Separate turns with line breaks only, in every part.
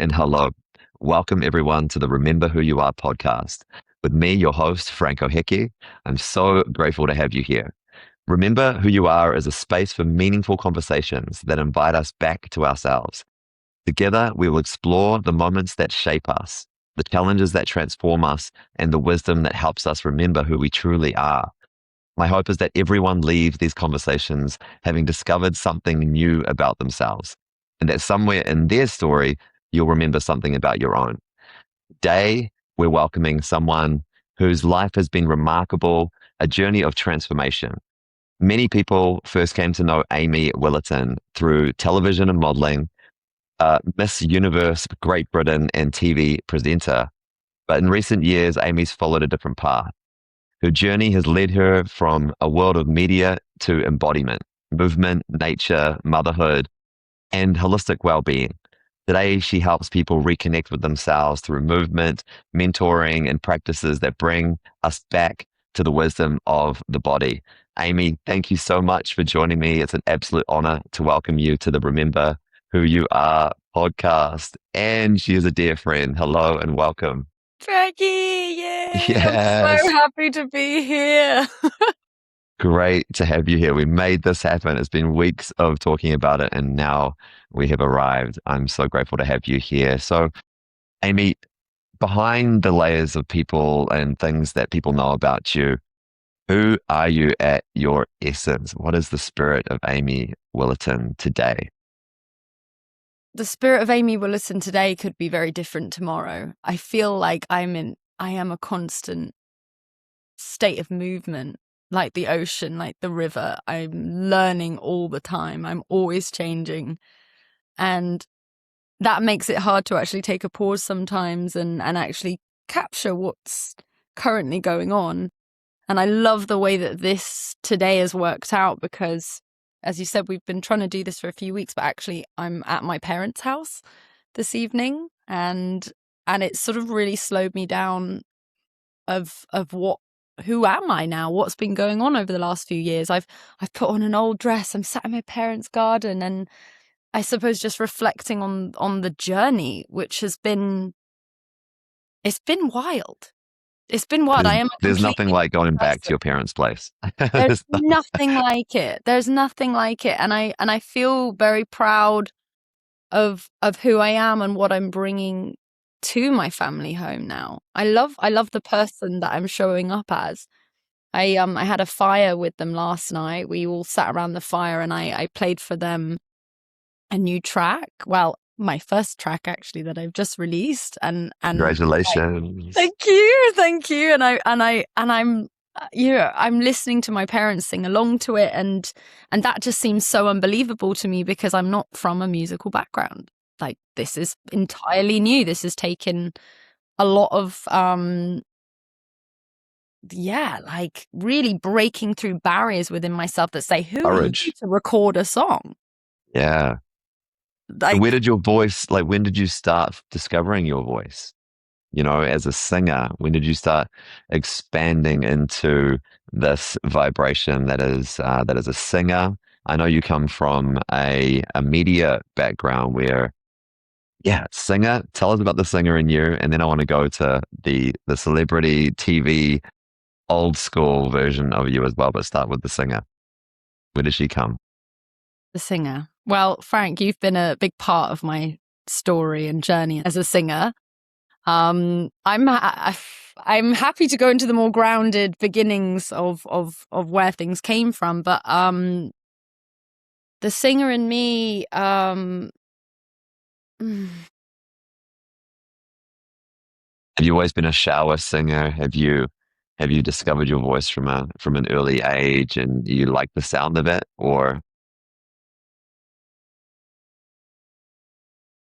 and hello. Welcome everyone to the Remember Who You Are podcast. With me, your host, Franko Heke. I'm so grateful to have you here. Remember Who You Are is a space for meaningful conversations that invite us back to ourselves. Together, we will explore the moments that shape us, the challenges that transform us, and the wisdom that helps us remember who we truly are. My hope is that everyone leaves these conversations having discovered something new about themselves, and that somewhere in their story, you'll remember something about your own. Today, we're welcoming someone whose life has been remarkable, a journey of transformation. Many people first came to know Amy Willerton through television and modeling, Miss Universe, Great Britain, and TV presenter. But in recent years, Amy's followed a different path. Her journey has led her from a world of media to embodiment, movement, nature, motherhood, and holistic well-being. Today, she helps people reconnect with themselves through movement, mentoring, and practices that bring us back to the wisdom of the body. Amy, thank you so much for joining me. It's an absolute honor to welcome you to the Remember Who You Are podcast. And she is a dear friend. Hello and welcome.
Frankie, yay!
Yes.
I'm so happy to be here.
Great to have you here. We made this happen. It's been weeks of talking about it, and now we have arrived. I'm so grateful to have you here. So, Amy, behind the layers of people and things that people know about you, who are you at your essence? What is the spirit of Amy Willerton today?
The spirit of Amy Willerton today could be very different tomorrow. I feel like I am a constant state of movement, like the ocean, like the river. I'm learning all the time. I'm always changing. And that makes it hard to actually take a pause sometimes and actually capture what's currently going on. And I love the way that this today has worked out because, as you said, we've been trying to do this for a few weeks, but actually I'm at my parents' house this evening, and it's sort of really slowed me down of who am I now? What's been going on over the last few years? I've put on an old dress. I'm sat in my parents' garden, and I suppose just reflecting on the journey, which has been wild. It's been wild.
There's nothing like going back to your parents' place.
There's nothing like it. There's nothing like it. And I feel very proud of who I am and what I'm bringing to my family home now. I love the person that I'm showing up as. I had a fire with them last night. We all sat around the fire and I played for them a new track. Well, my first track actually that I've just released, and
Congratulations.
Thank you. And I'm listening to my parents sing along to it, and that just seems so unbelievable to me because I'm not from a musical background. Like, this is entirely new. This has taken a lot of like really breaking through barriers within myself that say, who are you to record a song?
Yeah. Like, where did your voice, like, when did you start discovering your voice? You know, as a singer, when did you start expanding into this vibration that is a singer? I know you come from a media background where, singer. Tell us about the singer in you, and then I want to go to the celebrity TV old school version of you as well. But start with the singer. Where did she come?
The singer. Well, Frank, you've been a big part of my story and journey as a singer. I'm happy to go into the more grounded beginnings of where things came from, but the singer in me,
Have you always been a shower singer? Have you discovered your voice from an early age and you like the sound of it, or?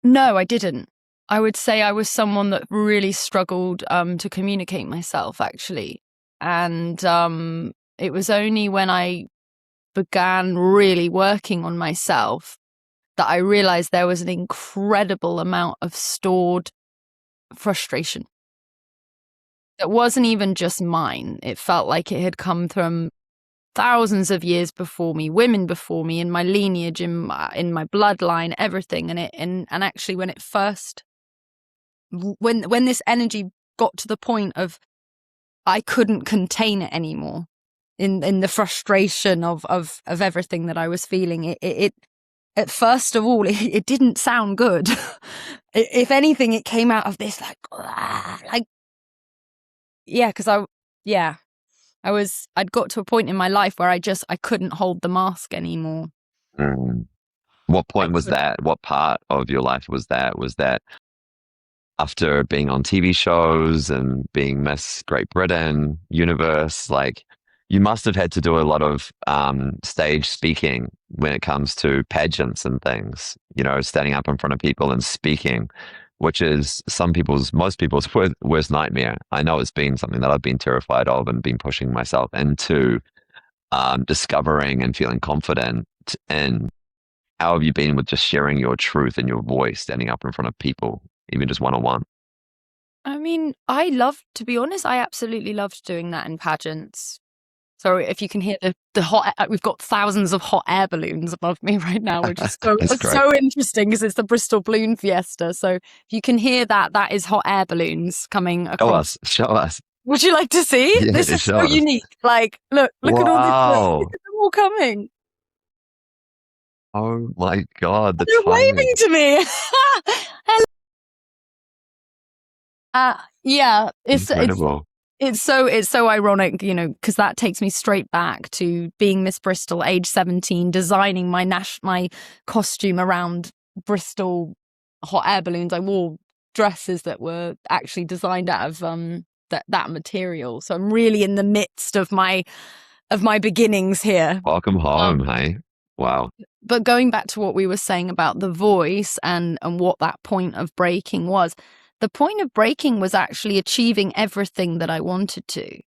No, I didn't. I would say I was someone that really struggled to communicate myself, actually. And it was only when I began really working on myself that I realized there was an incredible amount of stored frustration. It wasn't even just mine. It felt like it had come from thousands of years before me, women before me, in my lineage, in my bloodline, everything. And actually, when it first when this energy got to the point of I couldn't contain it anymore, in the frustration of everything that I was feeling, it at first of all, it didn't sound good. If anything, it came out of this because I'd got to a point in my life where I couldn't hold the mask anymore.
What point was that? What part of your life was that? Was that after being on TV shows and being Miss Great Britain, Universe? Like, you must have had to do a lot of stage speaking when it comes to pageants and things, standing up in front of people and speaking, which is most people's worst nightmare. I know it's been something that I've been terrified of and been pushing myself into discovering and feeling confident in. How have you been with just sharing your truth and your voice, standing up in front of people, even just one-on-one?
I mean, to be honest, I absolutely loved doing that in pageants. So if you can hear the hot, we've got thousands of hot air balloons above me right now, which is so interesting because it's the Bristol Balloon Fiesta. So if you can hear that is hot air balloons coming across.
Show us.
Would you like to see?
Yeah,
this is so unique. Like, look at all this. Look at them all coming.
Oh my God.
They're waving to me. Yeah, it's
incredible.
It's so ironic, because that takes me straight back to being Miss Bristol, age 17, designing my costume around Bristol hot air balloons. I wore dresses that were actually designed out of that material. So I'm really in the midst of my beginnings here.
Welcome home, hey? Wow.
But going back to what we were saying about the voice and what that point of breaking was, the point of breaking was actually achieving everything that I wanted to.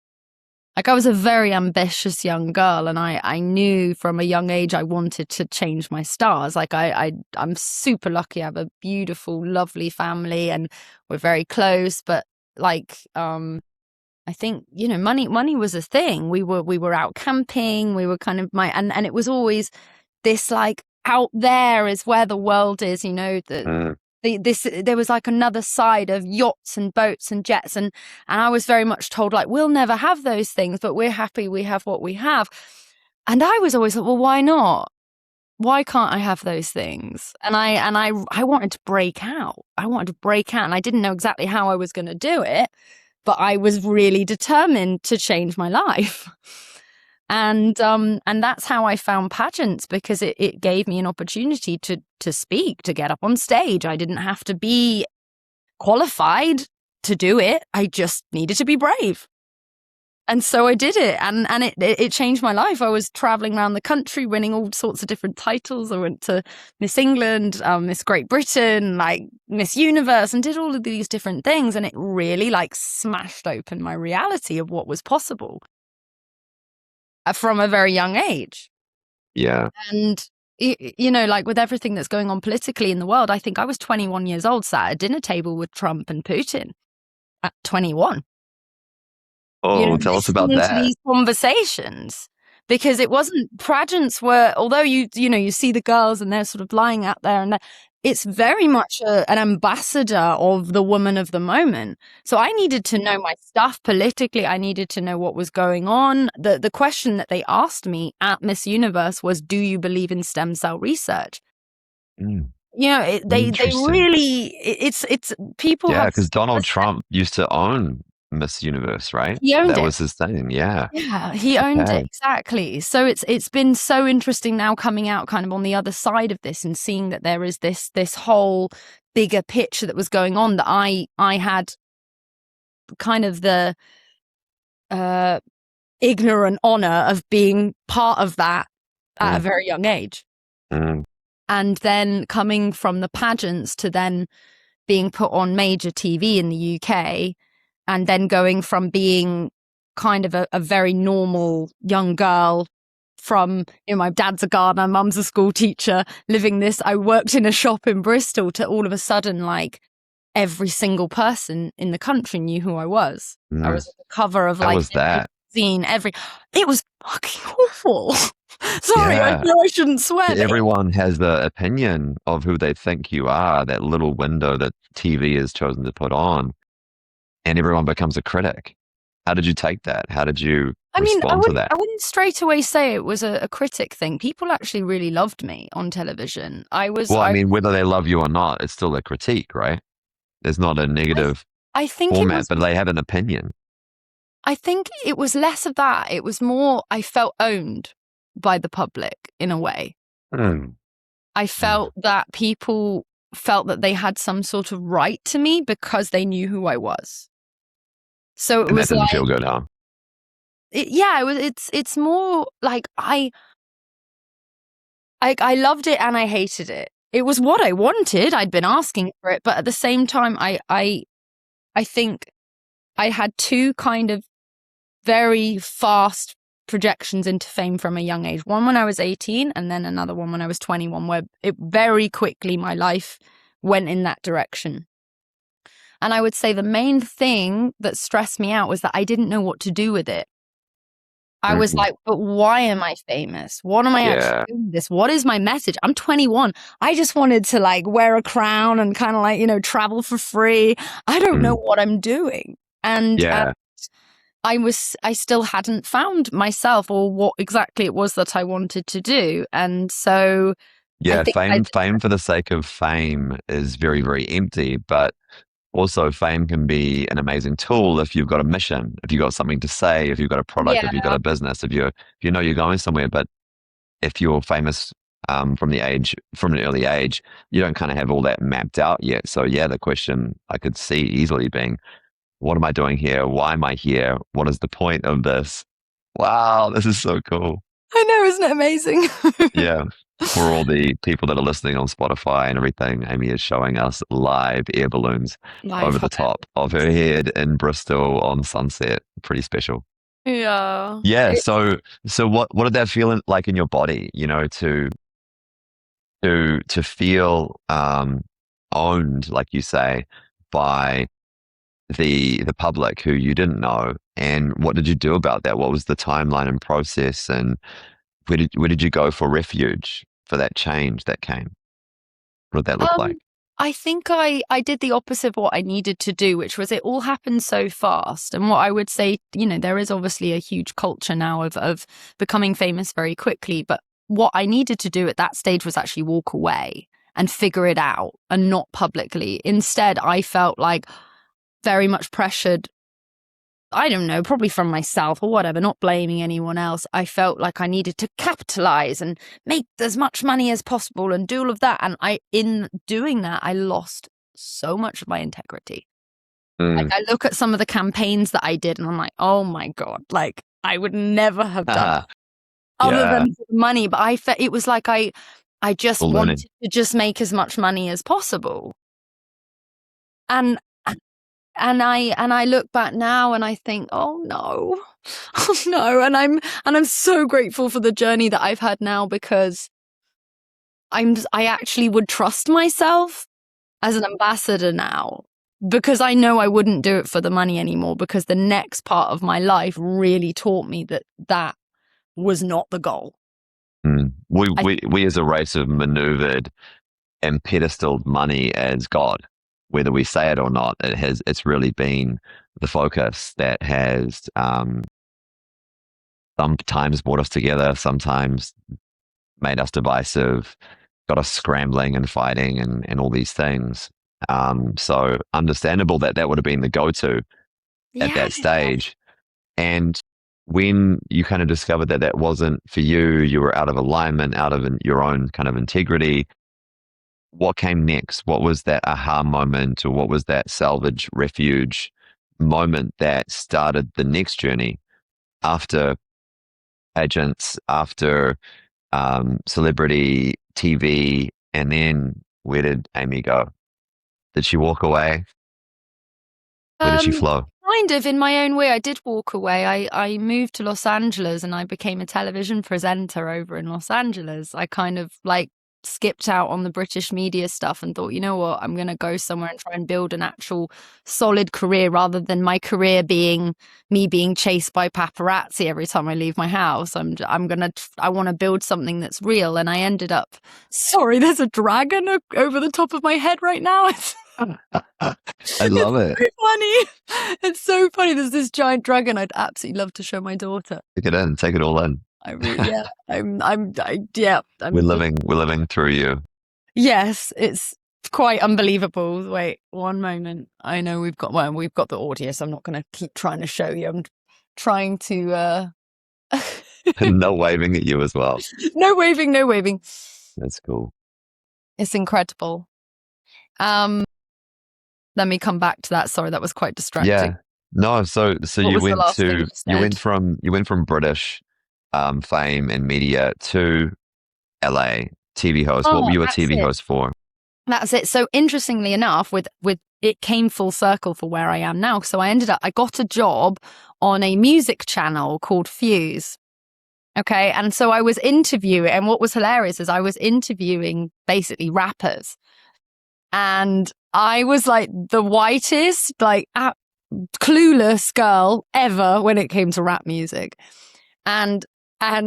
Like, I was a very ambitious young girl, and I knew from a young age I wanted to change my stars. Like, I'm super lucky. I have a beautiful, lovely family, and we're very close. But like, I think, money was a thing. We were out camping. We were kind of and it was always this, like, out there is where the world is. There was like another side of yachts and boats and jets, and I was very much told, like, we'll never have those things, but we're happy we have what we have. And I was always like, well, why not? Why can't I have those things? And I wanted to break out. And I didn't know exactly how I was going to do it, but I was really determined to change my life. And that's how I found pageants, because it gave me an opportunity to speak, to get up on stage. I didn't have to be qualified to do it. I just needed to be brave. And so I did it, and it changed my life. I was traveling around the country, winning all sorts of different titles. I went to Miss England, Miss Great Britain, like Miss Universe, and did all of these different things. And it really, like, smashed open my reality of what was possible from a very young age.
Yeah.
And, like, with everything that's going on politically in the world, I think I was 21 years old, sat at a dinner table with Trump and Putin at 21.
Oh, tell us about that.
These conversations, because it wasn't, pageants were, although you see the girls and they're sort of lying out there, and it's very much an ambassador of the woman of the moment. So I needed to know my stuff politically. I needed to know what was going on. The question that they asked me at Miss Universe was, do you believe in stem cell research? They really, it's people.
Yeah, because Donald Trump used to own Miss Universe, right?
He owned it.
That was his thing, yeah.
Yeah, he owned it, exactly. So it's been so interesting now coming out kind of on the other side of this and seeing that there is this whole bigger picture that was going on, that I had kind of the ignorant honor of being part of that at a very young age. And then coming from the pageants to then being put on major TV in the UK, and then going from being kind of a very normal young girl from, my dad's a gardener, mum's a school teacher, living this, I worked in a shop in Bristol, to all of a sudden, like, every single person in the country knew who I was. I was at the cover of, like,
How was that?
magazine, it was fucking awful. Sorry, I
Yeah.
know I shouldn't swear.
Everyone has the opinion of who they think you are, that little window that TV has chosen to put on, and everyone becomes a critic. How did you take that? How did you
I mean,
respond to that?
I wouldn't straight away say it was a critic thing. People actually really loved me on television.
Well, I mean, whether they love you or not, it's still a critique, right? There's not a negative
I think it
format,
was,
but they have an opinion.
I think it was less of that. It was more, I felt owned by the public in a way.
Mm.
I felt that people felt that they had some sort of right to me because they knew who I was. So it
And
was
that didn't
like,
feel good, huh?
it's more like I loved it and I hated it. It was what I wanted. I'd been asking for it, but at the same time, I think I had two kind of very fast projections into fame from a young age. One when I was 18 and then another one when I was 21, where it very quickly, my life went in that direction. And I would say the main thing that stressed me out was that I didn't know what to do with it. I was like, but why am I famous? What am I actually doing this? What is my message? I'm 21. I just wanted to like wear a crown and kind of like, travel for free. I don't know what I'm doing. And I still hadn't found myself or what exactly it was that I wanted to do. And so
yeah, fame for the sake of fame is very, very empty, but also fame can be an amazing tool if you've got a mission, if you've got something to say, if you've got a product, if you've got a business, if you know you're going somewhere. But if you're famous from an early age, you don't kind of have all that mapped out yet. So yeah, the question I could see easily being, what am I doing here? Why am I here? What is the point of this? Wow, this is so cool.
I know, isn't it amazing?
Yeah. For all the people that are listening on Spotify and everything, Amy is showing us live air balloons over the top of her head in Bristol on Sunset. Pretty special.
Yeah.
Yeah. So what did that feel like in your body, to feel owned, like you say, by the public who you didn't know? And what did you do about that? What was the timeline and process, and where did you go for refuge for that change that came? What did that look like?
I think I did the opposite of what I needed to do, which was it all happened so fast. And what I would say, there is obviously a huge culture now of becoming famous very quickly. But what I needed to do at that stage was actually walk away and figure it out, and not publicly. Instead, I felt like very much pressured, I don't know, probably from myself or whatever, not blaming anyone else. I felt like I needed to capitalize and make as much money as possible and do all of that. And in doing that, I lost so much of my integrity. Like, I look at some of the campaigns that I did and I'm like, oh my God, like I would never have done other than for the money. But it was like I just wanted to just make as much money as possible. And I look back now and I think, oh no, and I'm so grateful for the journey that I've had now, because I actually would trust myself as an ambassador now, because I know I wouldn't do it for the money anymore, because the next part of my life really taught me that was not the goal.
We as a race have maneuvered and pedestaled money as God. Whether we say it or not, it's really been the focus that has sometimes brought us together, sometimes made us divisive, got us scrambling and fighting and all these things. So understandable that would have been the go-to at that stage. And when you kind of discovered that wasn't for you, you were out of alignment, out of your own kind of integrity, what came next? What was that aha moment, or what was that salvage refuge moment that started the next journey after agents, after celebrity TV, and then where did Amy go? Did she walk away? Where did she flow?
Kind of in my own way. I did walk away. I moved to Los Angeles and I became a television presenter over in Los Angeles. I kind of like skipped out on the British media stuff and thought, you know what, I'm going to go somewhere and try and build an actual solid career rather than my career being me being chased by paparazzi every time I leave my house. I want to build something that's real. And I ended up, sorry, there's a dragon over the top of my head right now.
I love it.
So funny. It's so funny. There's this giant dragon. I'd absolutely love to show my daughter.
Take it in. Take it all in.
We're
living through you.
Yes, it's quite unbelievable. Wait, one moment. I know we've got the audio, so I'm not going to keep trying to show you. I'm trying to.
No waving at you as well.
No waving.
That's cool.
It's incredible. Let me come back to that. Sorry, that was quite distracting.
Yeah. No, so you went from British fame and media to LA TV host. What were you a TV host for?
That's it. So interestingly enough, with it came full circle for where I am now. So I got a job on a music channel called Fuse. Okay. And so I was interviewing, and what was hilarious is I was interviewing basically rappers. And I was like the whitest, like clueless girl ever when it came to rap music. And I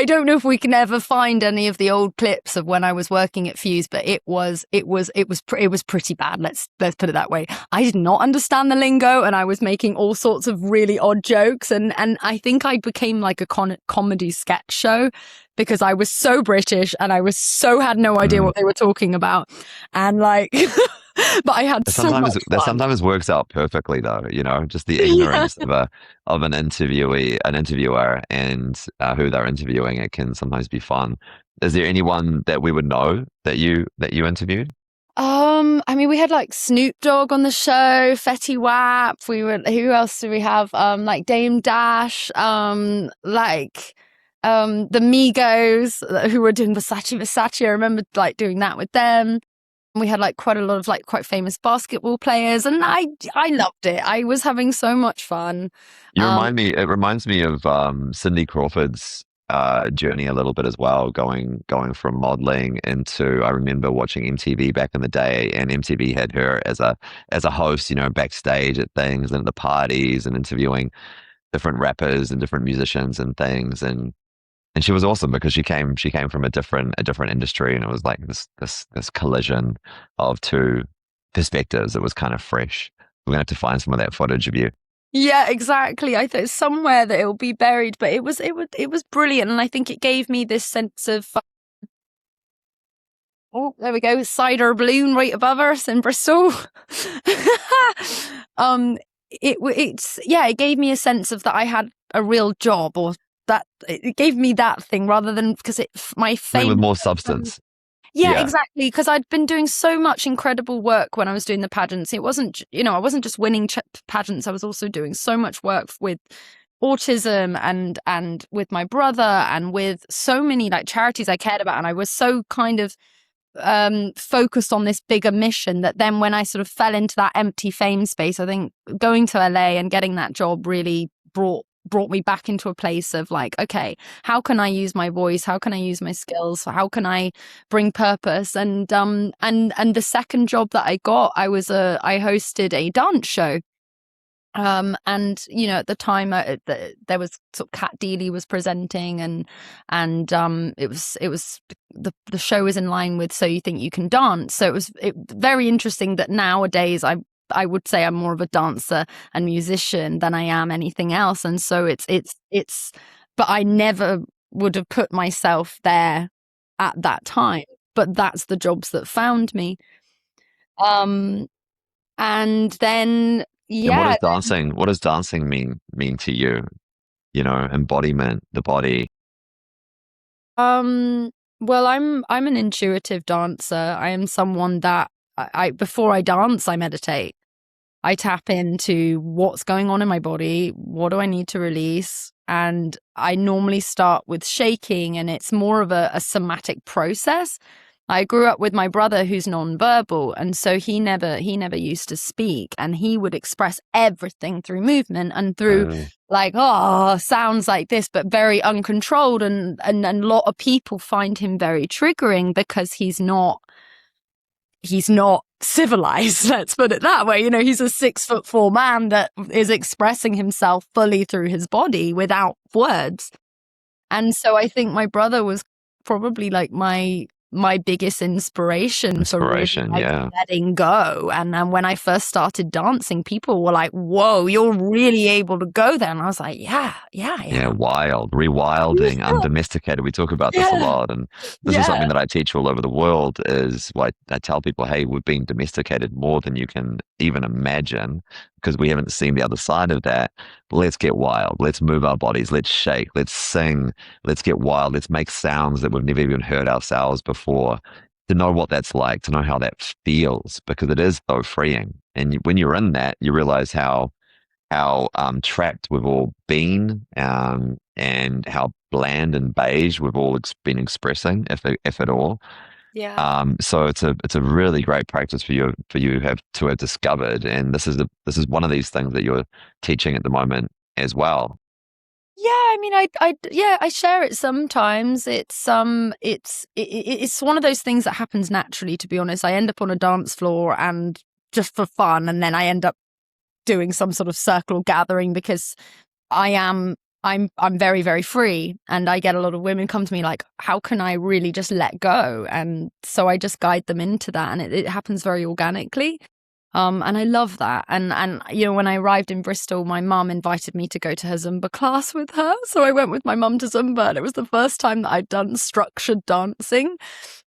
don't know if we can ever find any of the old clips of when I was working at Fuse, but it was pretty bad. Let's put it that way. I did not understand the lingo, and I was making all sorts of really odd jokes, and I think I became like a comedy sketch show because I was so British and I had no idea what they were talking about, and like. But I had
that sometimes works out perfectly though, you know, just the ignorance of an interviewer and who they're interviewing. It can sometimes be fun. Is there anyone that we would know that you interviewed?
I mean, we had like Snoop Dogg on the show, Fetty Wap. Who else do we have? Like Dame Dash, the Migos who were doing Versace. I remember like doing that with them. We had like quite a lot of like quite famous basketball players, and I loved it. I was having so much fun.
It reminds me of Cindy Crawford's journey a little bit as well, going from modeling into. I remember watching MTV back in the day, and MTV had her as a host, you know, backstage at things and at the parties and interviewing different rappers and different musicians and things, and she was awesome because she came from a different industry, and it was like this collision of two perspectives. It was kind of fresh. We're gonna have to find some of that footage of you.
Yeah, exactly. I think somewhere that it will be buried, but it was brilliant, and I think it gave me this sense of. Oh, there we go. Cider balloon right above us in Bristol. It gave me a sense of that I had a real job, or that it gave me that thing rather than because my fame
with more substance.
Yeah, exactly. Because I'd been doing so much incredible work when I was doing the pageants. It wasn't, I wasn't just winning pageants. I was also doing so much work with autism and with my brother and with so many like charities I cared about. And I was so kind of focused on this bigger mission that then when I sort of fell into that empty fame space, I think going to LA and getting that job really brought me back into a place of like, okay, how can I use my voice? How can I use my skills? How can I bring purpose? And the second job that I got, I hosted a dance show. And at the time there was sort of Kat Deely was presenting, and it was the show was in line with So You Think You Can Dance. So it was very interesting that nowadays I would say I'm more of a dancer and musician than I am anything else. And so but I never would have put myself there at that time, but that's the jobs that found me. And then,
yeah. And what does dancing mean to you? You know, embodiment, the body.
Well, I'm an intuitive dancer. I am someone that before I dance, I meditate. I tap into what's going on in my body. What do I need to release? And I normally start with shaking, and it's more of a somatic process. I grew up with my brother who's nonverbal, and so he never used to speak, and he would express everything through movement and through like, oh, sounds like this, but very uncontrolled, and a lot of people find him very triggering because he's not civilized, let's put it that way. You know, he's a 6'4" man that is expressing himself fully through his body without words. And so I think my brother was probably like my biggest inspiration for really, like, letting go. And when I first started dancing, people were like, whoa, you're really able to go there. And I was like, yeah.
Wild, rewilding, undomesticated. We talk about this a lot, and this is something that I teach all over the world. Is what I tell people: hey, we've been domesticated more than you can even imagine, because we haven't seen the other side of that. But let's get wild. Let's move our bodies. Let's shake. Let's sing. Let's get wild. Let's make sounds that we've never even heard ourselves before. To know what that's like, to know how that feels, because it is so freeing. And when you're in that, you realize how trapped we've all been, and how bland and beige we've all been expressing, if at all. So it's a really great practice for you to have discovered, and this is one of these things that you're teaching at the moment as well.
Yeah, I mean, I share it sometimes. It's one of those things that happens naturally, to be honest. I end up on a dance floor and just for fun, and then I end up doing some sort of circle gathering because I'm very, very free, and I get a lot of women come to me like, how can I really just let go? And so I just guide them into that, and it happens very organically. And I love that. And you know, when I arrived in Bristol, my mum invited me to go to her Zumba class with her. So I went with my mum to Zumba, and it was the first time that I'd done structured dancing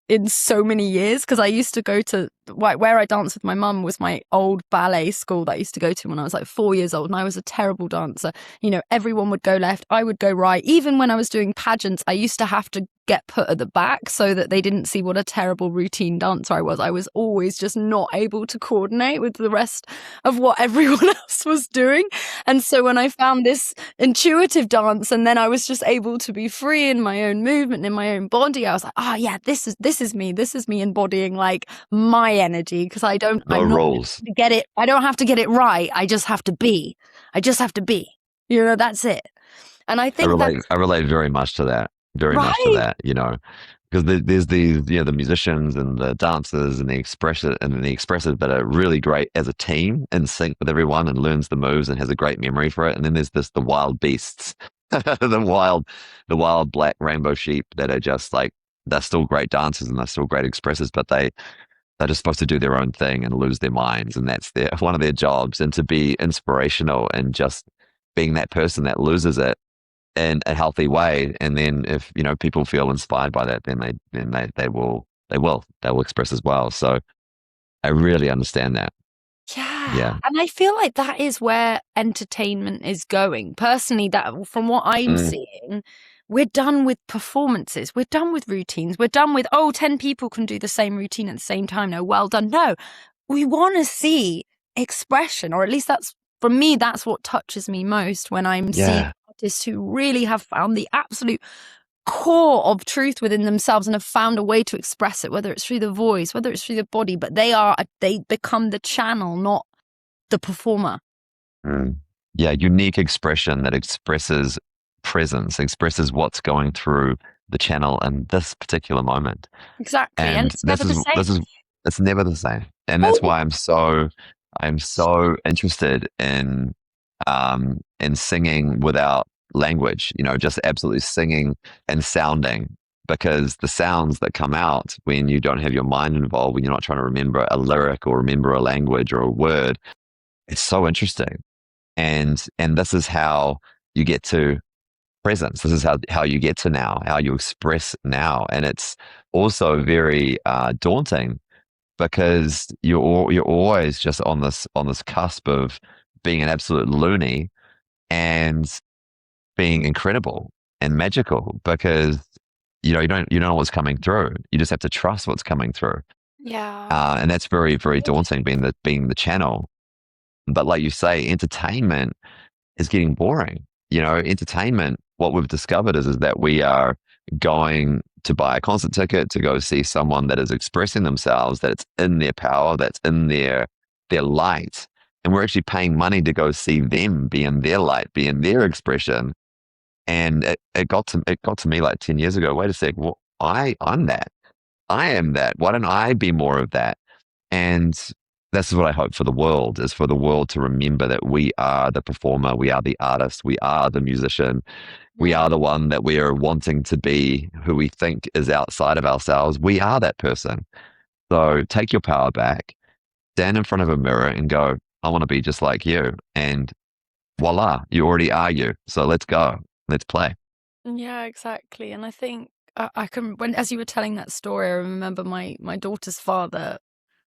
in so many years, because I used to go to where I danced with my mum was my old ballet school that I used to go to when I was like 4 years old, and I was a terrible dancer. You know, everyone would go left, I would go right. Even when I was doing pageants, I used to have to get put at the back so that they didn't see what a terrible routine dancer I was. I was always just not able to coordinate with the rest of what everyone else was doing. And so when I found this intuitive dance, and then I was just able to be free in my own movement, in my own body, I was like, oh yeah, this is me embodying like my energy, because I don't get it. I don't have to get it right. I just have to be. You know, that's it. And I think
I relate very much to that. Much to that, you know, because there's these, you know, the musicians and the dancers and the expressors that are really great as a team, in sync with everyone, and learns the moves and has a great memory for it. And then there's the wild beasts, the wild black rainbow sheep that are just like, they're still great dancers and they're still great expressors, but they're just supposed to do their own thing and lose their minds, and that's one of their jobs. And to be inspirational and just being that person that loses it in a healthy way, and then if, you know, people feel inspired by that, then they will express as well. So I really understand that.
Yeah. And I feel like that is where entertainment is going. Personally, that from what I'm seeing, we're done with performances. We're done with routines. We're done with, 10 people can do the same routine at the same time. No, well done. No, we want to see expression, or at least for me, that's what touches me most when I'm seeing artists who really have found the absolute core of truth within themselves and have found a way to express it, whether it's through the voice, whether it's through the body, but they become the channel, not the performer.
Yeah, unique expression that expresses presence, expresses what's going through the channel in this particular moment.
Exactly. And it's never the same.
It's never the same. And that's why I'm so interested in singing without language, you know, just absolutely singing and sounding, because the sounds that come out when you don't have your mind involved, when you're not trying to remember a lyric or remember a language or a word, it's so interesting. And this is how you get to presence. This is how you get to now, how you express now. And it's also very daunting, because you're always just on this cusp of being an absolute loony and being incredible and magical, because you don't know what's coming through. You just have to trust what's coming through. And that's very, very daunting, being the channel. But like you say, entertainment is getting boring. You know, entertainment, what we've discovered is that we are going to buy a concert ticket, to go see someone that is expressing themselves, that's in their power, that's in their light. And we're actually paying money to go see them be in their light, be in their expression. And it got to me like 10 years ago. Wait a sec, well, I'm that. I am that. Why don't I be more of that? And this is what I hope for the world, is for the world to remember that we are the performer, we are the artist, we are the musician, we are the one that we are wanting to be, who we think is outside of ourselves. We are that person. So take your power back, stand in front of a mirror and go, I want to be just like you. And voila, you already are you. So let's go. Let's play.
Yeah, exactly. And I think I can, when as you were telling that story, I remember my daughter's father.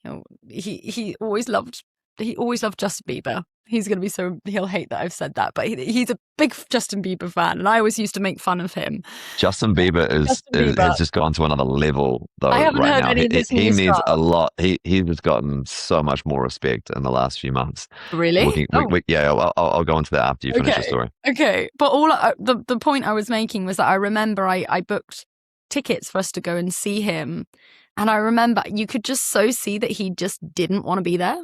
You know, he always loved Justin Bieber. He's going to be he'll hate that I've said that, but he's a big Justin Bieber fan, and I always used to make fun of him.
Justin Bieber has just gone to another level though.
I haven't
right
heard
now,
any of this
he
new
needs
stuff.
a lot. He has gotten so much more respect in the last few months.
Really?
Yeah, I'll go into that after you finish the story.
Okay, but the point I was making was that I remember I booked tickets for us to go and see him, and I remember you could just so see that he just didn't want to be there.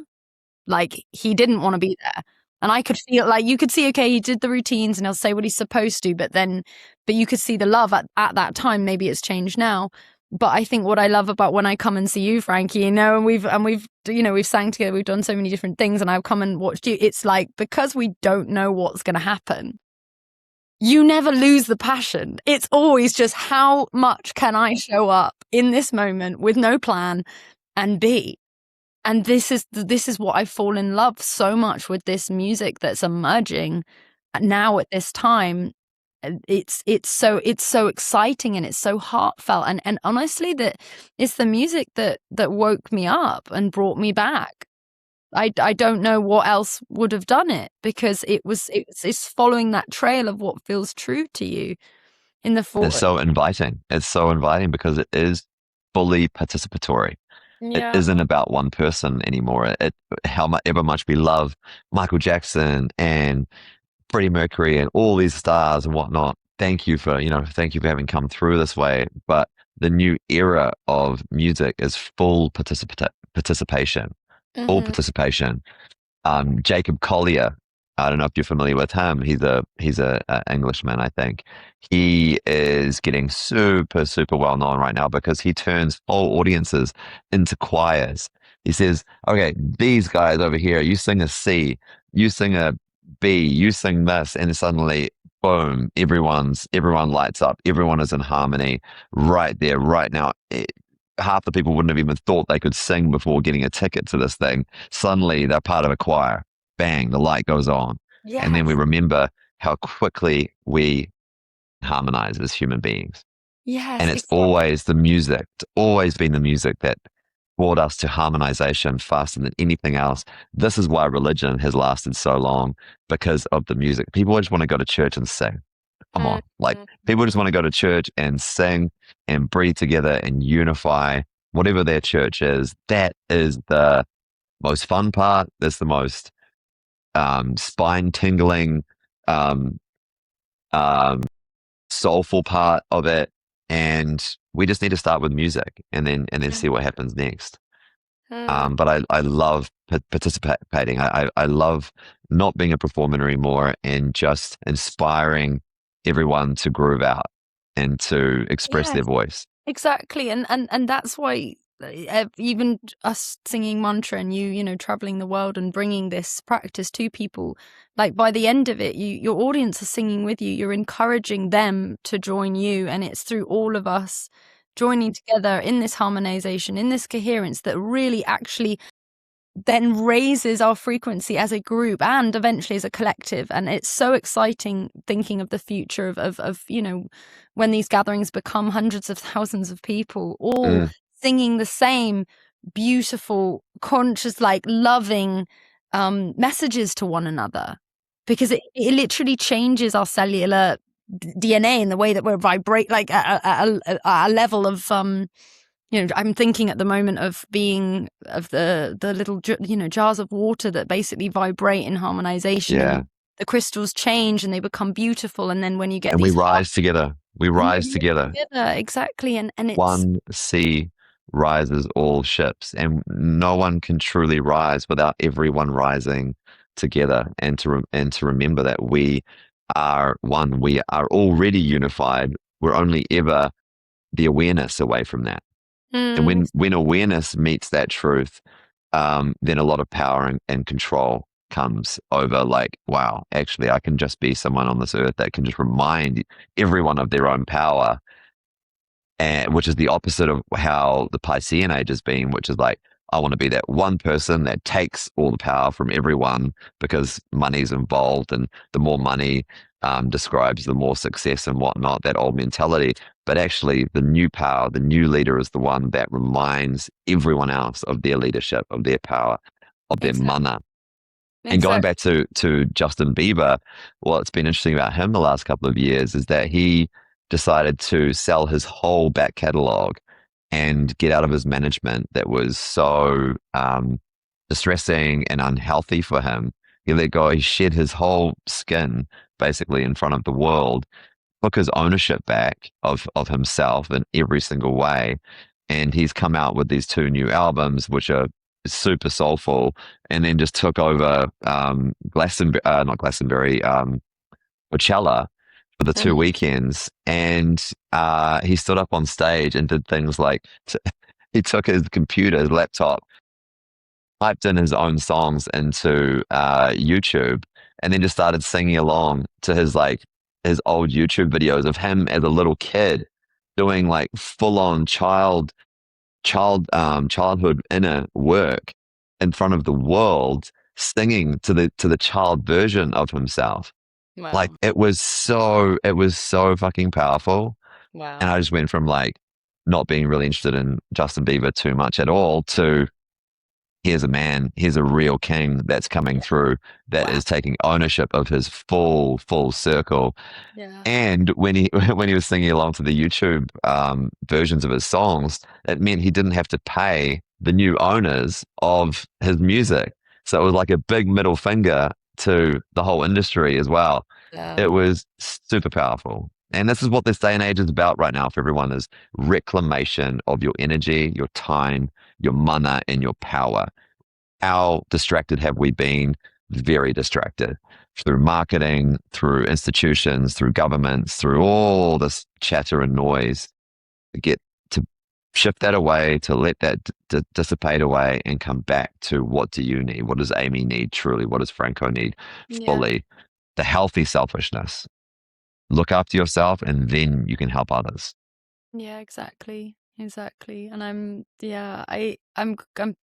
Like, he didn't want to be there. And I could feel, like, you could see, okay, he did the routines and he'll say what he's supposed to, but you could see the love at that time. Maybe it's changed now. But I think what I love about when I come and see you, Frankie, you know, and we've sang together, we've done so many different things, and I've come and watched you. It's like, because we don't know what's going to happen, you never lose the passion. It's always just, how much can I show up in this moment with no plan and be? And this is what I fall in love so much with, this music that's emerging now at this time. It's so exciting, and it's so heartfelt, and honestly, that it's the music that woke me up and brought me back. I don't know what else would have done it, because it's following that trail of what feels true to you in the forest.
It's so inviting. It's so inviting because it is fully participatory.
Yeah.
It isn't about one person anymore. However much we love Michael Jackson and Freddie Mercury and all these stars and whatnot. Thank you for having come through this way. But the new era of music is full participation, full participation. Jacob Collier, I don't know if you're familiar with him. He's a Englishman, I think. He is getting super, super well known right now because he turns whole audiences into choirs. He says, okay, these guys over here, you sing a C, you sing a B, you sing this, and suddenly, boom, everyone lights up. Everyone is in harmony right there, right now. Half the people wouldn't have even thought they could sing before getting a ticket to this thing. Suddenly, they're part of a choir. Bang, the light goes on. Yes. And then we remember how quickly we harmonize as human beings.
Yes.
And it's always the music, it's always been the music that brought us to harmonization faster than anything else. This is why religion has lasted so long, because of the music. People just want to go to church and sing. Come on. Like, people just want to go to church and sing and breathe together and unify, whatever their church is. That is the most fun part. That's the most spine tingling, soulful part of it. And we just need to start with music and then see what happens next. But I love participating. I love not being a performer anymore and just inspiring everyone to groove out and to express their voice.
Exactly. And that's why even us singing mantra and you traveling the world and bringing this practice to people, like, by the end of it, your audience is singing with you. You're encouraging them to join you, and it's through all of us joining together in this harmonization, in this coherence, that really actually then raises our frequency as a group and eventually as a collective. And it's so exciting thinking of the future of when these gatherings become hundreds of thousands of people all singing the same beautiful, conscious, like, loving messages to one another, because it literally changes our cellular DNA in the way that we're vibrate, like at a level of I'm thinking at the moment of the little jars of water that basically vibrate in harmonization.
Yeah.
the crystals change and they become beautiful. And then when you get
And we
these
rise together. We rise together.
exactly. And it's
One sea rises all ships, and no one can truly rise without everyone rising together. And to remember that we are one. We are already unified. We're only ever the awareness away from that. And when awareness meets that truth, then a lot of power and control comes over. Like, wow, actually, I can just be someone on this earth that can just remind everyone of their own power, and which is the opposite of how the Piscean age has been, which is like, I want to be that one person that takes all the power from everyone because money's involved, and the more money describes the more success and whatnot, that old mentality. But actually, the new power, the new leader is the one that reminds everyone else of their leadership, of their power, of their mana. And going back to Justin Bieber, what's been interesting about him the last couple of years is that he decided to sell his whole back catalog and get out of his management that was so distressing and unhealthy for him. He let go, he shed his whole skin basically in front of the world, took his ownership back of himself in every single way. And he's come out with these two new albums, which are super soulful, and then just took over not Glastonbury, Coachella for the two weekends. And he stood up on stage and did things like he took his computer, his laptop, typed in his own songs into YouTube, and then just started singing along to his old YouTube videos of him as a little kid doing like full on childhood inner work in front of the world, singing to the child version of himself.
wow.
Like it was so fucking powerful.
Wow.
And I just went from like not being really interested in Justin Bieber too much at all to here's a man, here's a real king that's coming through that is taking ownership of his full circle.
Yeah.
And when he when he was singing along to the YouTube versions of his songs, it meant he didn't have to pay the new owners of his music. So it was like a big middle finger to the whole industry as well.
Yeah.
It was super powerful. And this is what this day and age is about right now for everyone, is reclamation of your energy, your time, your mana, and your power. How distracted have we been? Very distracted through marketing, through institutions, through governments, through all this chatter and noise. Get to shift that away, to let that dissipate away and come back to what do you need? What does Amy need truly? What does Franko need fully? The healthy selfishness. Look after yourself and then you can help others.
Yeah, exactly. And I'm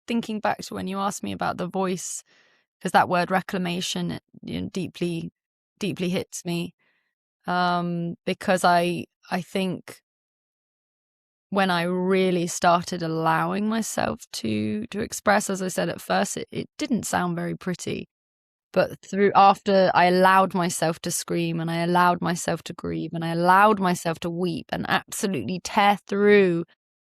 thinking back to when you asked me about the voice, because that word reclamation, deeply hits me. Because I think when I really started allowing myself to express, as I said at first, it didn't sound very pretty. But after I allowed myself to scream, and I allowed myself to grieve, and I allowed myself to weep and absolutely tear through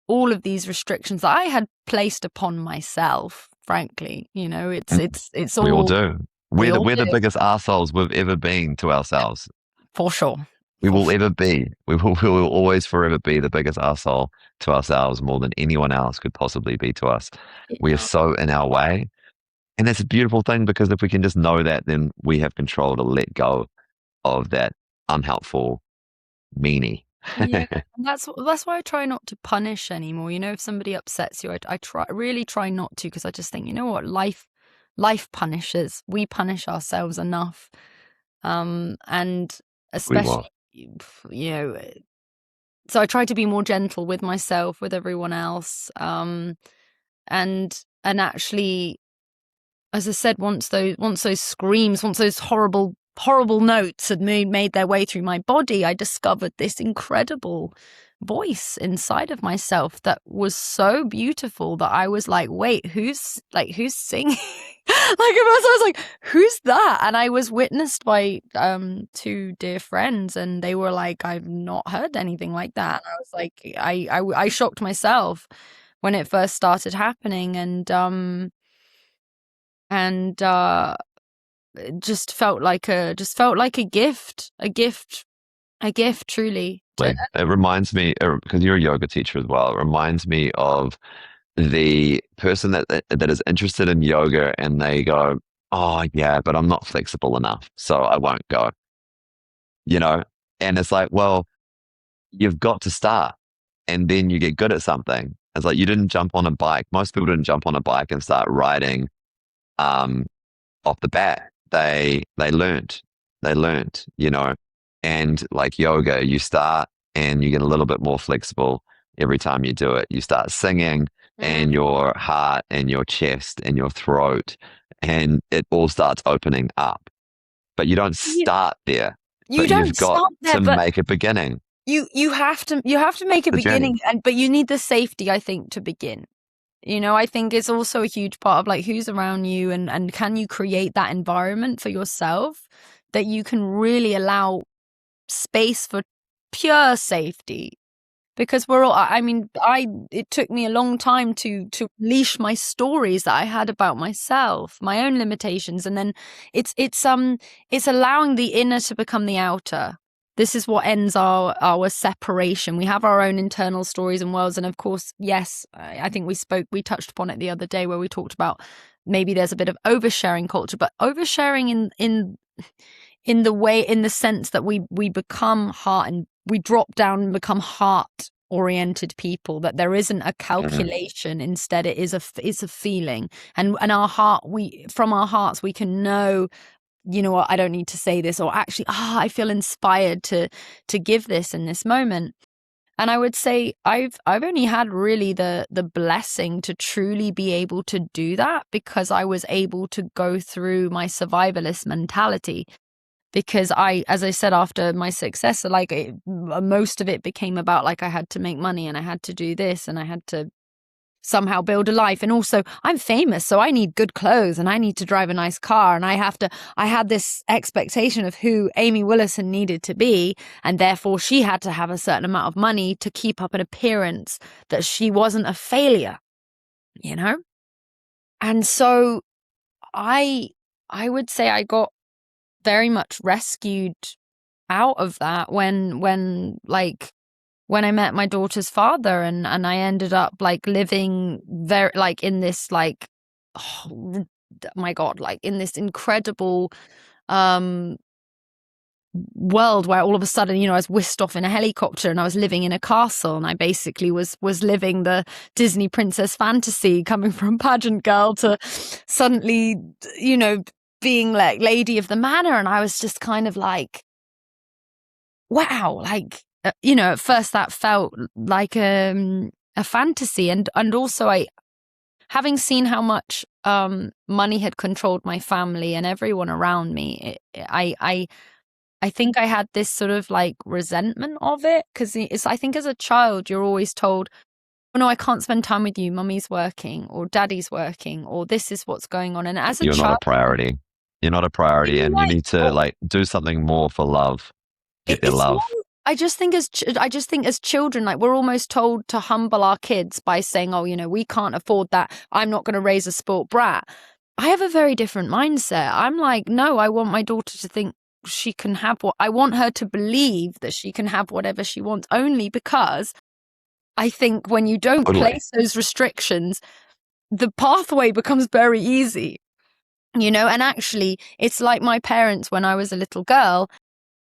all of these restrictions that I had placed upon myself, frankly, it's all.
We all do. We're
all
the
do.
biggest assholes we've ever been to ourselves.
For sure.
We will ever be. We will always forever be the biggest asshole to ourselves, more than anyone else could possibly be to us. We are so in our way. And that's a beautiful thing, because if we can just know that, then we have control to let go of that unhelpful meanie.
Yeah, and that's why I try not to punish anymore. If somebody upsets you, I really try not to, because I just think, what, life punishes. We punish ourselves enough, and especially, so I try to be more gentle with myself, with everyone else, and actually, as I said, once those screams, once those horrible notes had made their way through my body, I discovered this incredible voice inside of myself that was so beautiful that I was like, wait, who's singing? At first I was like, who's that? And I was witnessed by two dear friends, and they were like, I've not heard anything like that. And I was like, I shocked myself when it first started happening, and it just felt like a gift, truly.
It reminds me, because you're a yoga teacher as well, it reminds me of the person that is interested in yoga and they go, oh yeah, but I'm not flexible enough, so I won't go, you know? And it's like, well, you've got to start and then you get good at something. It's like you didn't jump on a bike. Most people didn't jump on a bike and start riding um, off the bat. They learned. They learned, and like yoga, you start and you get a little bit more flexible every time you do it. You start singing and your heart and your chest and your throat and it all starts opening up. But you don't start there.
You
but
don't
you've got
start there,
to
but
make a beginning.
you have to make a
The
beginning,
journey.
but you need the safety, I think, to begin. I think it's also a huge part of like who's around you and can you create that environment for yourself that you can really allow space for pure safety. Because we're all, I mean, it took me a long time to leash my stories that I had about myself, my own limitations. And then it's allowing the inner to become the outer. This is what ends our separation. We have our own internal stories and worlds. And of course, yes, I think we touched upon it the other day where we talked about maybe there's a bit of oversharing culture, but oversharing in the sense that we become heart and we drop down and become heart oriented people, that there isn't a calculation. Instead it is it's a feeling, and our heart, from our hearts we can know, you know what, I don't need to say this, or actually I feel inspired to give this in this moment. And I would say I've only had really the blessing to truly be able to do that because I was able to go through my survivalist mentality. Because as I said, after my success, like most of it became about like I had to make money and I had to do this and I had to somehow build a life. And also I'm famous, so I need good clothes and I need to drive a nice car. And I had this expectation of who Amy Willerton needed to be. And therefore she had to have a certain amount of money to keep up an appearance that she wasn't a failure, And so I would say I got very much rescued out of that when I met my daughter's father and I ended up like living very like in this like, oh my God, like in this incredible world where all of a sudden, I was whisked off in a helicopter and I was living in a castle, and I basically was living the Disney princess fantasy, coming from pageant girl to suddenly, being like lady of the manor. And I was just kind of like, wow, like, at first that felt like a fantasy. And also having seen how much money had controlled my family and everyone around me, I think I had this sort of like resentment of it, because I think as a child you're always told, oh no, I can't spend time with you, mummy's working or daddy's working, or this is what's going on. And as a
You're
child,
not a priority. You're not a priority, and you need to like do something more for love. Get their love.
I just think as children, like we're almost told to humble our kids by saying, oh, we can't afford that, I'm not going to raise a sport brat. I have a very different mindset. I'm like, no, I want my daughter to think she can have I want her to believe that she can have whatever she wants, only because I think when you don't place those restrictions, the pathway becomes very easy. And actually, it's like my parents, when I was a little girl,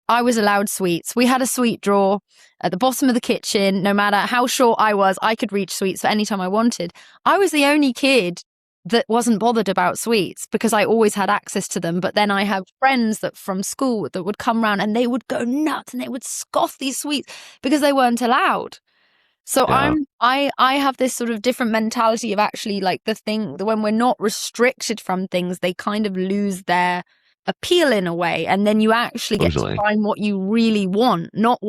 I was allowed sweets. We had a sweet drawer at the bottom of the kitchen. No matter how short I was, I could reach sweets for any time I wanted. I was the only kid that wasn't bothered about sweets because I always had access to them. But then I have friends that from school that would come around and they would go nuts and they would scoff these sweets because they weren't allowed. So
Yeah.
I have this sort of different mentality of actually like the thing that when we're not restricted from things, they kind of lose their appeal in a way. And then you actually get to find what you really want, not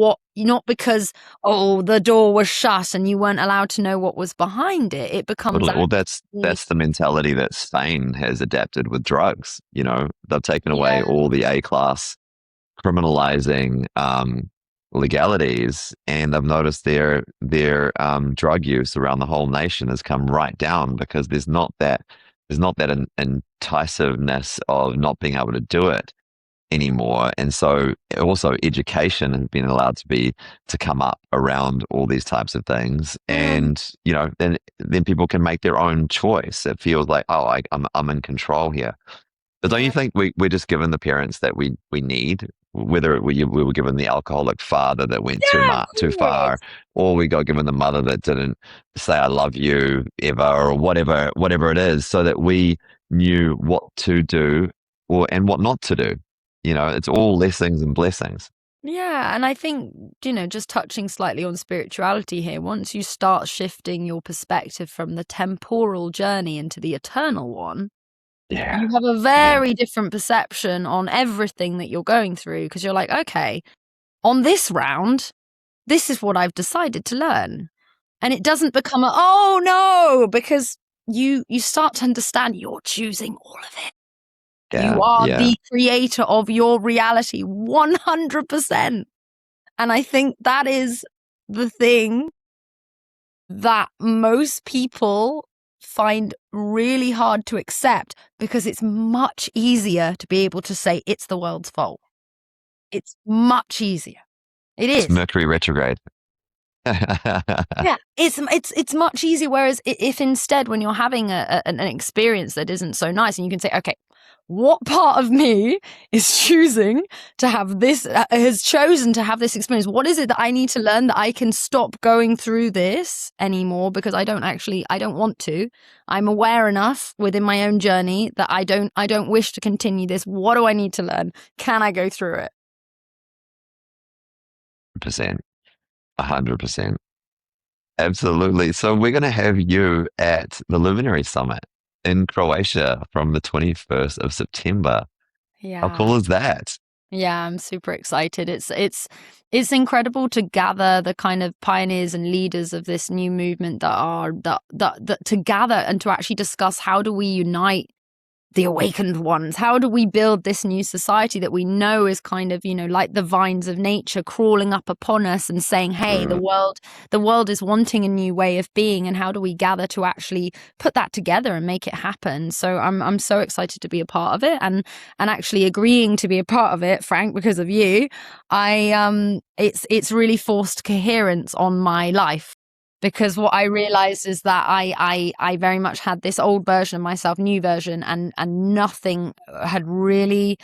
because, oh, the door was shut and you weren't allowed to know what was behind it. It becomes
well, that's the mentality that Spain has adapted with drugs. They've taken away all the A-class criminalizing legalities, and I've noticed their drug use around the whole nation has come right down because there's not that there's not that incisiveness of not being able to do it anymore. And so also education has been allowed to come up around all these types of things.
Mm,
And, then people can make their own choice. It feels like, oh, I'm in control here. But don't you
yeah.
think we're just given the parents that we need, whether we were given the alcoholic father that went
Yeah, of
too far,
course.
or we got given the mother that didn't say I love you ever, or whatever it is, so that we knew what to do and what not to do. It's all lessons and blessings.
Yeah, and I think, just touching slightly on spirituality here, once you start shifting your perspective from the temporal journey into the eternal one,
Yeah.
you have a
Yeah.
very different perception on everything that you're going through, because you're like, okay, on this round, this is what I've decided to learn. And it doesn't become oh no, because you start to understand you're choosing all of it. You
Yeah.
are
Yeah.
the creator of your reality 100%. And I think that is the thing that most people find really hard to accept, because it's much easier to be able to say it's the world's fault. It's much easier. It
It's
is.
Mercury retrograde.
Yeah, it's much easier. Whereas if instead, when you're having an experience that isn't so nice, and you can say, okay, what part of me is choosing to have this, has chosen to have this experience? What is it that I need to learn, that I can stop going through this anymore, because I don't want to. I'm aware enough within my own journey that I don't wish to continue this. What do I need to learn? Can I go through it?
100%. 100%. Absolutely. So we're going to have you at the Luminary Summit in Croatia from the 21st of September. How
Yeah.
cool is that?
Yeah, I'm super excited. It's incredible to gather the kind of pioneers and leaders of this new movement that to gather and to actually discuss, how do we unite the awakened ones? How do we build this new society that we know is kind of, like the vines of nature crawling up upon us and saying, hey,
Mm,
the world is wanting a new way of being, and how do we gather to actually put that together and make it happen? So I'm so excited to be a part of it, and actually agreeing to be a part of it, Frank, because of you. It's really forced coherence on my life, because what I realized is that I very much had this old version of myself, new version, and nothing had really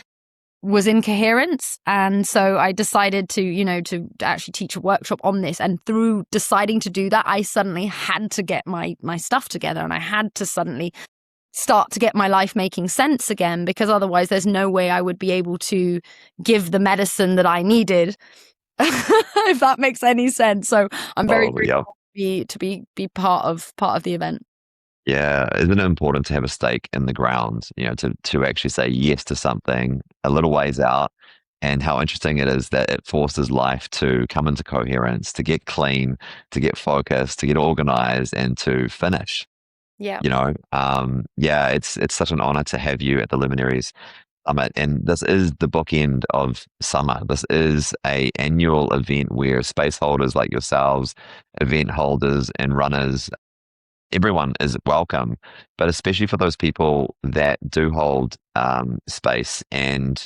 was in coherence. And so I decided to actually teach a workshop on this. And through deciding to do that, I suddenly had to get my stuff together, and I had to suddenly start to get my life making sense again, because otherwise there's no way I would be able to give the medicine that I needed. If that makes any sense. So I'm very
totally. Yeah.
grateful to be part of the event.
Yeah. Isn't it important to have a stake in the ground, to actually say yes to something a little ways out? And how interesting it is that it forces life to come into coherence, to get clean, to get focused, to get organized, and to finish.
Yeah.
Yeah, it's such an honor to have you at the Luminaries Summit, and this is the bookend of summer. This is a annual event where space holders like yourselves, event holders and runners, everyone is welcome, but especially for those people that do hold space, and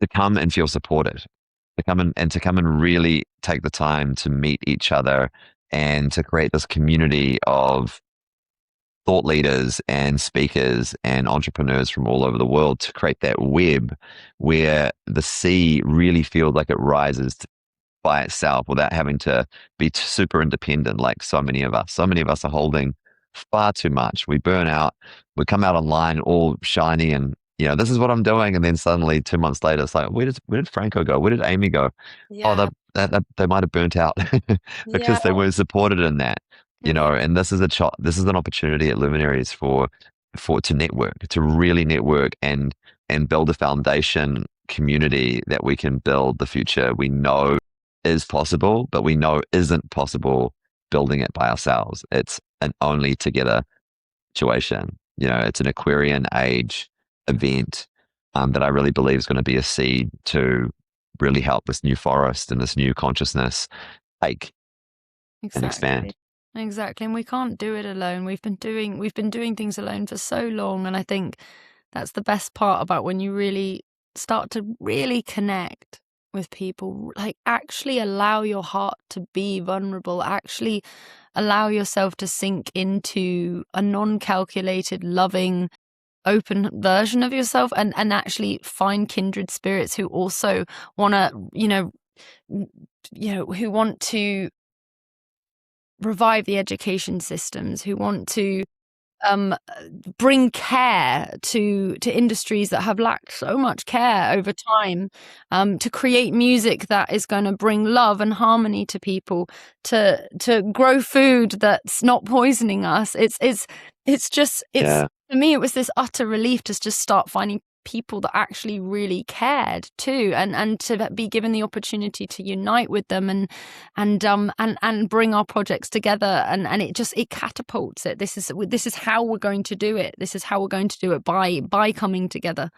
to come and feel supported, to come and really take the time to meet each other, and to create this community of thought leaders and speakers and entrepreneurs from all over the world, to create that web where the sea really feels like it rises by itself without having to be super independent like so many of us. So many of us are holding far too much. We burn out. We come out online all shiny and, this is what I'm doing. And then suddenly 2 months later, it's like, where did Franko go? Where did Amy go? Oh,
Yeah.
they might have burnt out
Yeah.
because they weren't supported in that,
Yeah.
and this is an opportunity at Luminaries to network, to really network and build a foundation community that we can build the future we know is possible, but we know isn't possible building it by ourselves. It's an only together situation. It's an Aquarian age event that I really believe is going to be a seed to really help this new forest and this new consciousness take and expand.
Exactly. Exactly. And we can't do it alone. We've been doing things alone for so long. And I think that's the best part about when you really start to really connect with people, like actually allow your heart to be vulnerable, actually allow yourself to sink into a non-calculated, loving, open version of yourself, and actually find kindred spirits who also want to, who want to revive the education systems, who want to bring care to industries that have lacked so much care over time, to create music that is going to bring love and harmony to people, to grow food that's not poisoning us.
Yeah.
For me, it was this utter relief to just start finding people that actually really cared too, and to be given the opportunity to unite with them and bring our projects together, and it catapults it. This is how we're going to do it. This is how we're going to do it, by coming together.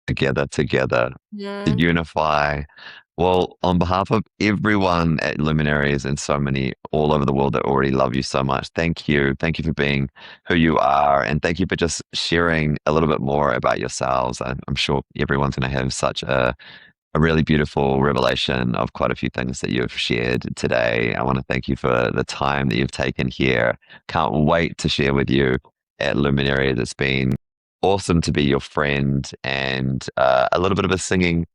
Together to
Yeah.
unify. Well, on behalf of everyone at Luminaries and so many all over the world that already love you so much, thank you. Thank you for being who you are. And thank you for just sharing a little bit more about yourselves. I'm sure everyone's going to have such a really beautiful revelation of quite a few things that you've shared today. I want to thank you for the time that you've taken here. Can't wait to share with you at Luminaries. It's been awesome to be your friend and a little bit of a singing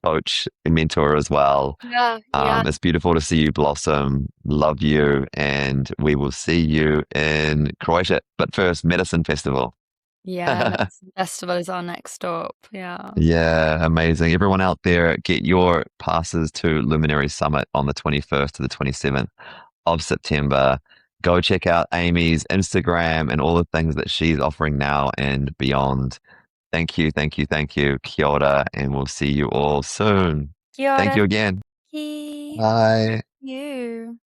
coach and mentor as well.
Yeah, yeah.
It's beautiful to see you blossom. Love you. And we will see you in Croatia. But first, Medicine Festival.
Yeah, Medicine Festival is our next stop. Yeah.
Yeah, amazing. Everyone out there, get your passes to Luminary Summit on the 21st to the 27th of September. Go check out Amy's Instagram and all the things that she's offering now and beyond. Thank you, thank you, thank you. Kia ora, and we'll see you all soon.
Kia
Thank
ora.
you again.
Thank
Bye.
you.